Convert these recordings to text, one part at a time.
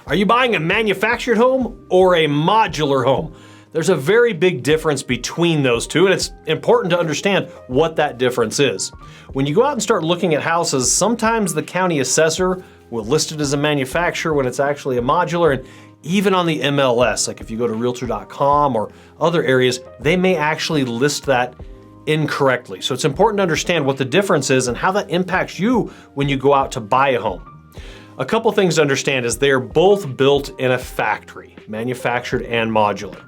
Are you buying a manufactured home or a modular home? There's a very big difference between those two, and it's important to understand what that difference is. When you go out and start looking at houses, sometimes the county assessor will list it as a manufacturer when it's actually a modular, and even on the MLS, like if you go to realtor.com or other areas, they may actually list that incorrectly. So it's important to understand what the difference is and how that impacts you when you go out to buy a home. A couple things to understand is they're both built in a factory, manufactured and modular.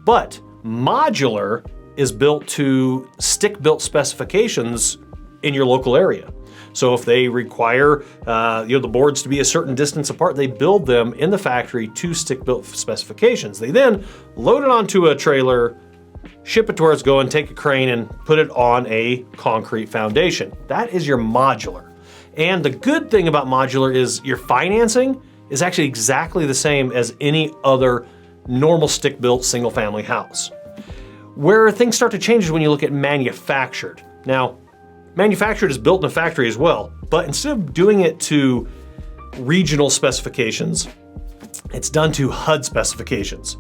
But modular is built to stick-built specifications in your local area. So if they require the boards to be a certain distance apart, they build them in the factory to stick-built specifications. They then load it onto a trailer, ship it to where it's going, take a crane and put it on a concrete foundation. That is your modular. And the good thing about modular is your financing is actually exactly the same as any other normal stick-built single-family house. Where things start to change is when you look at manufactured. Now, manufactured is built in a factory as well, but instead of doing it to regional specifications, it's done to HUD specifications.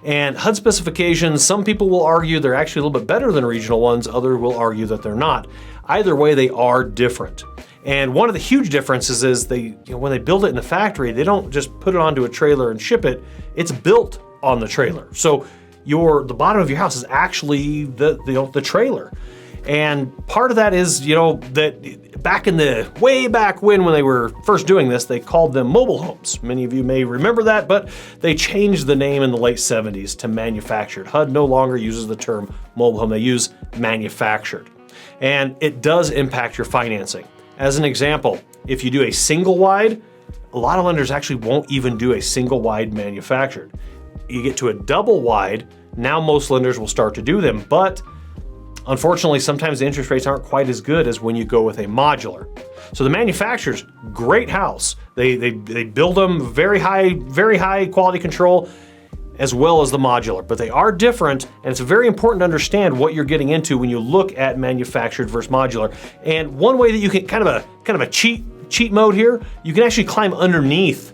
And HUD specifications, some people will argue they're actually a little bit better than regional ones, others will argue that they're not. Either way, they are different. And one of the huge differences is when they build it in the factory, they don't just put it onto a trailer and ship it, it's built on the trailer. So the bottom of your house is actually the trailer. And part of that is, that way back when they were first doing this, they called them mobile homes. Many of you may remember that, but they changed the name in the late 70s to manufactured. HUD no longer uses the term mobile home, they use manufactured. And it does impact your financing. As an example, if you do a single wide, a lot of lenders actually won't even do a single wide manufactured. You get to a double wide, now most lenders will start to do them, but unfortunately, sometimes the interest rates aren't quite as good as when you go with a modular. So the manufacturer's great house. They build them very high quality control, as well as the modular, but they are different, and it's very important to understand what you're getting into when you look at manufactured versus modular. And one way that you can kind of a cheat mode here, you can actually climb underneath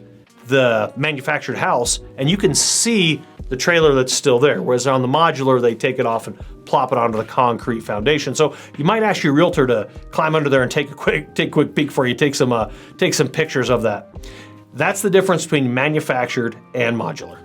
the manufactured house and you can see the trailer that's still there. Whereas on the modular, they take it off and plop it onto the concrete foundation. So you might ask your realtor to climb under there and take a quick peek for you, take some pictures of that. That's the difference between manufactured and modular.